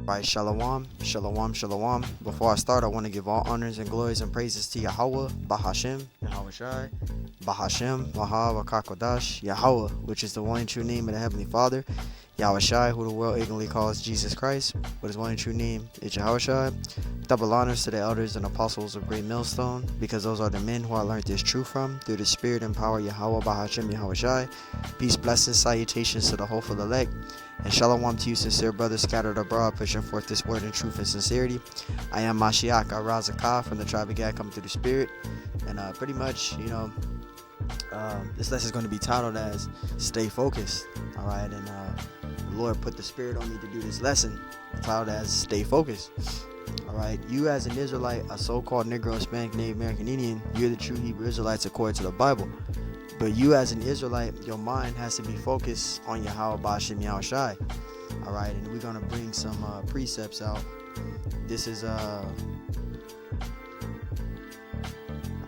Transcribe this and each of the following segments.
everybody. Shalom, shalom, shalom. Before I start, I want to give all honors and glories and praises to Yahweh, Bahashem, Yahweh Shai, Bahashem, Mahab, Akakodash, Yahweh, which is the one and true name of the Heavenly Father, Yahweh Shai, who the world ignorantly calls Jesus Christ, but his one and true name is Yahweh Shai. Double honors to the elders and apostles of Great Millstone, because those are the men who I learned this truth from, through the spirit and power Yahweh, Bahashem, Yahweh Shai. Peace, blessings, salutations to the hopeful elect. And shalom to you, sincere brothers scattered abroad, pushing forth this word in truth and sincerity. I am Mashiach Arazakah from the tribe of Gad, coming through the spirit. And pretty much, this lesson is going to be titled as Stay Focused. All right, and the Lord put the spirit on me to do this lesson, titled as Stay Focused. All right, you as an Israelite, a so-called Negro, Hispanic, Native American Indian, you're the true Hebrew Israelites according to the Bible. But you as an Israelite, your mind has to be focused on Yahweh Ba'ashem Yahweh Shai. All right, and we're going to bring some precepts out. This is, I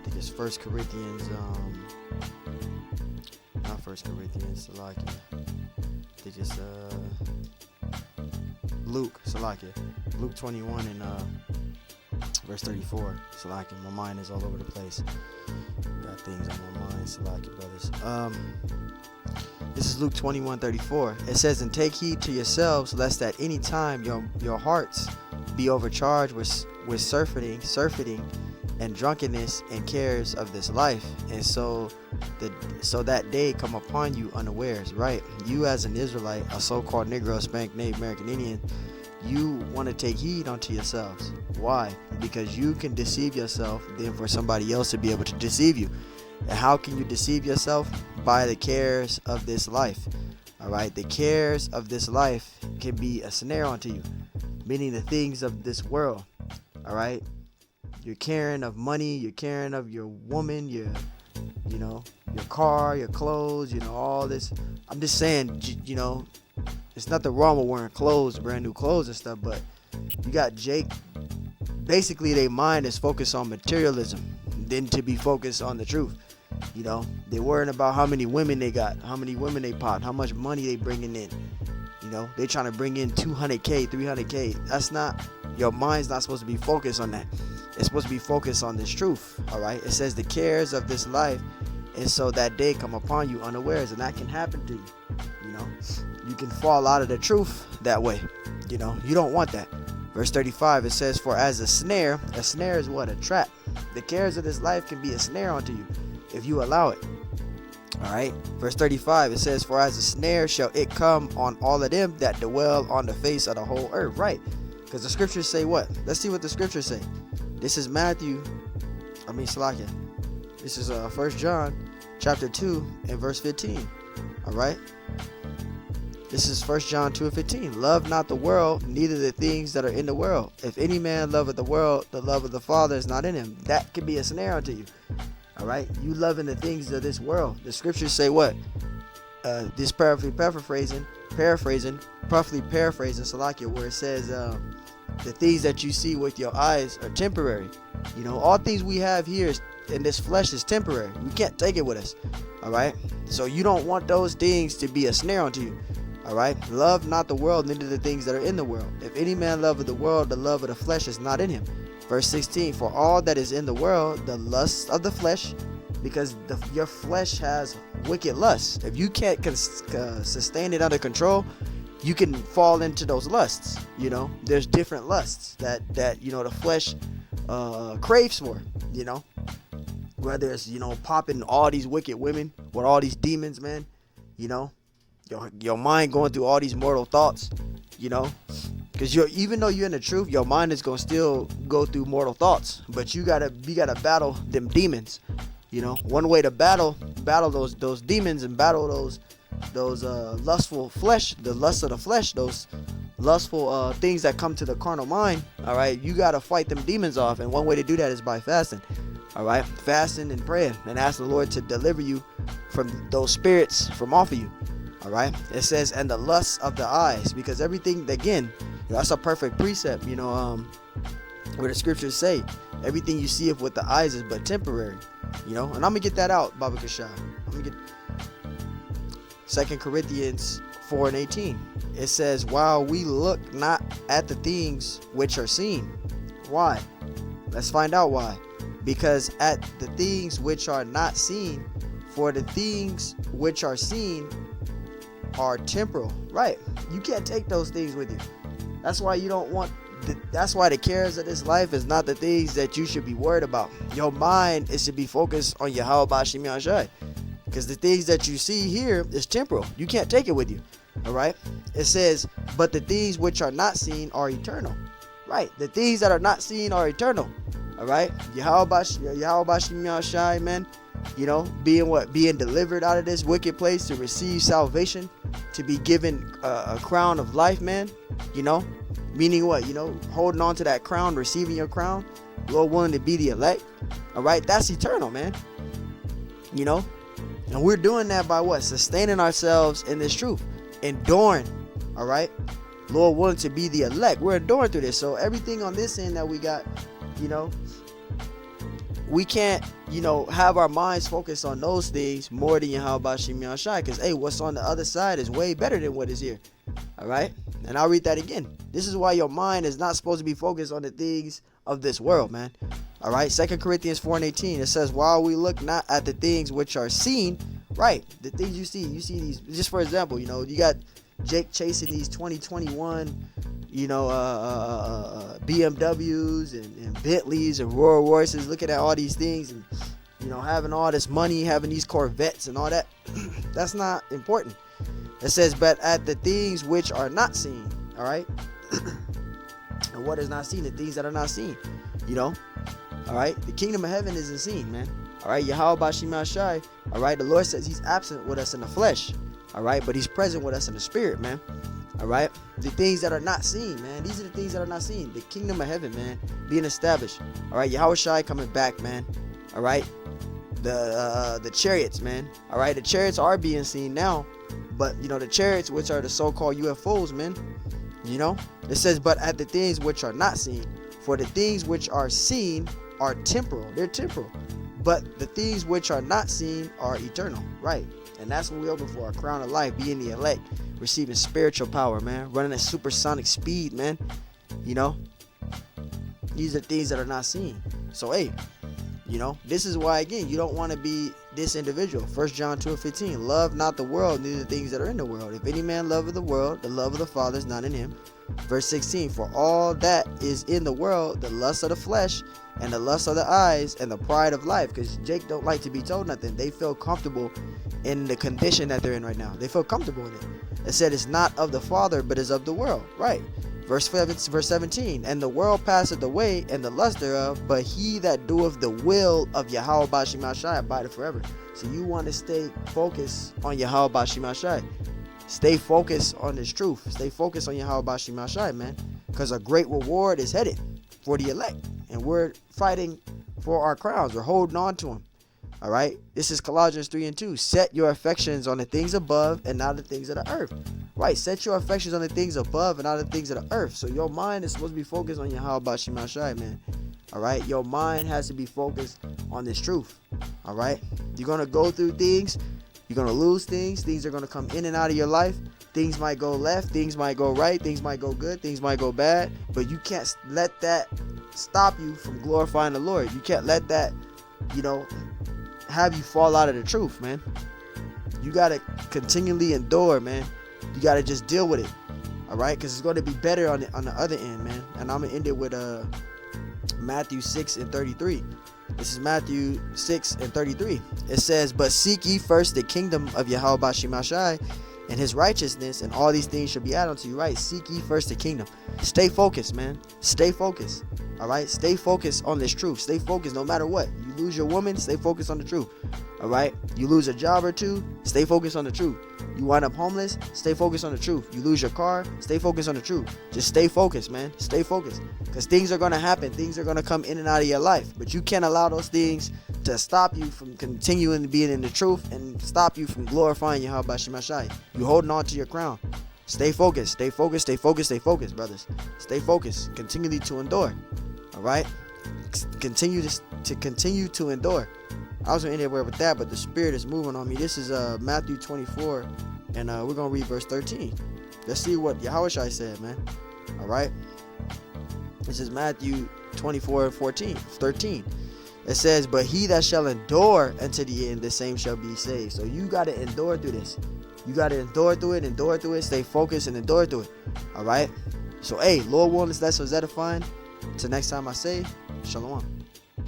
think it's 1 Corinthians, not 1 Corinthians, Salakia. I think it's Luke 21 and verse 34. Salakia, my mind is all over the place. Got things on my mind, Salakia brothers. This is Luke 21:34. It says, "And take heed to yourselves, lest at any time your hearts be overcharged with surfeiting, and drunkenness and cares of this life, and so that day come upon you unawares." Right? You as an Israelite, a so-called Negro, Hispanic, Native American Indian, you want to take heed unto yourselves. Why? Because you can deceive yourself, then for somebody else to be able to deceive you. And how can you deceive yourself? By the cares of this life. All right, the cares of this life can be a snare unto you, meaning the things of this world. All right, you're caring of money, you're caring of your woman, your car, your clothes, all this. I'm just saying, it's nothing wrong with wearing clothes, brand new clothes and stuff, but you got Jake. Basically, their mind is focused on materialism than to be focused on the truth. They're worrying about how many women they got, how many women they popped, how much money they bringing in. They're trying to bring in 200K, 300K. That's not, your mind's not supposed to be focused on that. It's supposed to be focused on this truth. All right. It says the cares of this life, and so that day come upon you unawares, and that can happen to you. You can fall out of the truth that way. You don't want that. Verse 35, it says, "For as a snare is what? A trap. The cares of this life can be a snare unto you if you allow it." All right. Verse 35, it says, "For as a snare shall it come on all of them that dwell on the face of the whole earth." Right. Because the scriptures say what? Let's see what the scriptures say. This is Salakia. This is 1 John chapter 2 and verse 15. All right. This is 1 John 2 and 15. "Love not the world, neither the things that are in the world. If any man loveth the world, the love of the Father is not in him." That could be a snare unto you. All right, you loving the things of this world. The scriptures say what? This paraphrasing, Salakia, where it says, the things that you see with your eyes are temporary. All things we have here in this flesh is temporary. We can't take it with us. All right, so you don't want those things to be a snare unto you. All right, love not the world, neither the things that are in the world. If any man loveth the world, the love of the flesh is not in him. Verse 16, "For all that is in the world, the lust of the flesh," because your flesh has wicked lusts. If you can't sustain it under control, you can fall into those lusts. There's different lusts that the flesh craves for. Whether it's popping all these wicked women with all these demons, man. Your mind going through all these mortal thoughts, because even though you're in the truth, your mind is gonna still go through mortal thoughts. But you gotta battle them demons. One way to battle those demons and battle those lustful flesh, the lust of the flesh, those lustful things that come to the carnal mind. All right, you gotta fight them demons off, and one way to do that is by fasting. All right, fasting and praying and ask the Lord to deliver you from those spirits from off of you. All right, it says, "And the lust of the eyes," because everything, again, that's a perfect precept, where the scriptures say everything you see with the eyes is but temporary, and I'm gonna get that out, Baba Kasha. I'm gonna get 2 Corinthians 4 and 18. It says, while we look not at the things which are seen. Why? Let's find out why. Because at the things which are not seen, for the things which are seen are temporal. Right. You can't take those things with you. That's why you don't want that's why the cares of this life is not the things that you should be worried about. Your mind is to be focused on Yahweh Bashim Yahshai. Because the things that you see here is temporal. You can't take it with you. Alright? It says, but the things which are not seen are eternal. Right. The things that are not seen are eternal. Alright? Yahweh Bashim Yahshai, man. You know, being delivered out of this wicked place to receive salvation, to be given a crown of life, man. You know, meaning what? You know, holding on to that crown, receiving your crown, Lord willing to be the elect. All right, that's eternal, man. You know, and we're doing that by what? Sustaining ourselves in this truth, enduring. All right, Lord willing to be the elect. We're enduring through this. So everything on this end that we got, you know, we can't, you know, have our minds focused on those things more than Yahweh Bashim Yahshai. Because, hey, what's on the other side is way better than what is here. All right? And I'll read that again. This is why your mind is not supposed to be focused on the things of this world, man. All right? 2 Corinthians 4 and 18. It says, while we look not at the things which are seen, right? The things you see these, just for example, you know, you got Jake chasing these 2021, you know, BMWs and Bentleys and Rolls Royces, looking at all these things and, you know, having all this money, having these Corvettes and all that. That's not important. It says, but at the things which are not seen, all right? And what is not seen? The things that are not seen, you know? All right? The kingdom of heaven isn't seen, man. All right? Yahweh Bashim Yahshai, all right? The Lord says he's absent with us in the flesh, all right? But he's present with us in the spirit, man. All right? The things that are not seen, man. These are the things that are not seen. The kingdom of heaven, man, being established. All right? Yahweh Shai coming back, man. All right? The chariots, man. All right? The chariots are being seen now. But, you know, the chariots, which are the so-called UFOs, man, you know, it says, but at the things which are not seen, for the things which are seen are temporal. They're temporal. But the things which are not seen are eternal. Right. And that's what we're hoping for, a crown of life, being the elect, receiving spiritual power, man, running at supersonic speed, man. You know, these are things that are not seen. So, hey, you know, this is why, again, you don't want to be this individual. 1 John 2:15, love not the world, neither the things that are in the world. If any man love the world, the love of the Father is not in him. Verse 16, for all that is in the world, the lust of the flesh and the lust of the eyes and the pride of life. Because Jake don't like to be told nothing. They feel comfortable in the condition that they're in right now. They feel comfortable in it. It said it's not of the Father, but is of the world. Right. Verse 17, and the world passeth away, and the lust thereof, but he that doeth the will of Yahweh Bashim Yahshai abideth forever. So you want to stay focused on Yahweh Bashim Yahshai. Stay focused on this truth. Stay focused on Yahweh Bashim Yahshai, man. Because a great reward is headed for the elect. And we're fighting for our crowns. We're holding on to them. All right? This is Colossians 3 and 2. Set your affections on the things above and not the things of the earth. Right, set your affections on the things above and not the things of the earth. So your mind is supposed to be focused on Yahweh Bashim Yahshai, man. All right, your mind has to be focused on this truth. All right, you're going to go through things. You're going to lose things. Things are going to come in and out of your life. Things might go left. Things might go right. Things might go good. Things might go bad. But you can't let that stop you from glorifying the Lord. You can't let that, you know, have you fall out of the truth, man. You got to continually endure, man. You got to just deal with it. All right? Because it's going to be better on the other end, man. And I'm going to end it with Matthew 6 and 33. This is Matthew 6 and 33. It says, but seek ye first the kingdom of Yahweh Bashim Yahshai and his righteousness, and all these things shall be added unto you. Right? Seek ye first the kingdom. Stay focused, man. Stay focused. All right? Stay focused on this truth. Stay focused no matter what. You lose your woman, stay focused on the truth. All right? You lose a job or two, stay focused on the truth. You wind up homeless, stay focused on the truth. You lose your car, stay focused on the truth. Just stay focused, man. Stay focused. Because things are going to happen. Things are going to come in and out of your life. But you can't allow those things to stop you from continuing to be in the truth and stop you from glorifying Yahweh Bashim Yahshai. You holding on to your crown. Stay focused. Stay focused. Stay focused. Stay focused, brothers. Stay focused. Continually to endure. All right? Continue to endure. I was going to end it with that, but the Spirit is moving on me. This is Matthew 24 And we're going to read verse 13. Let's see what Yahushua said, man. All right. This is Matthew 24:13. It says, but he that shall endure unto the end, the same shall be saved. So you got to endure through this. You got to endure through it, stay focused and endure through it. All right. So, hey, Lord willing, that's what's edifying. Until next time I say, shalom.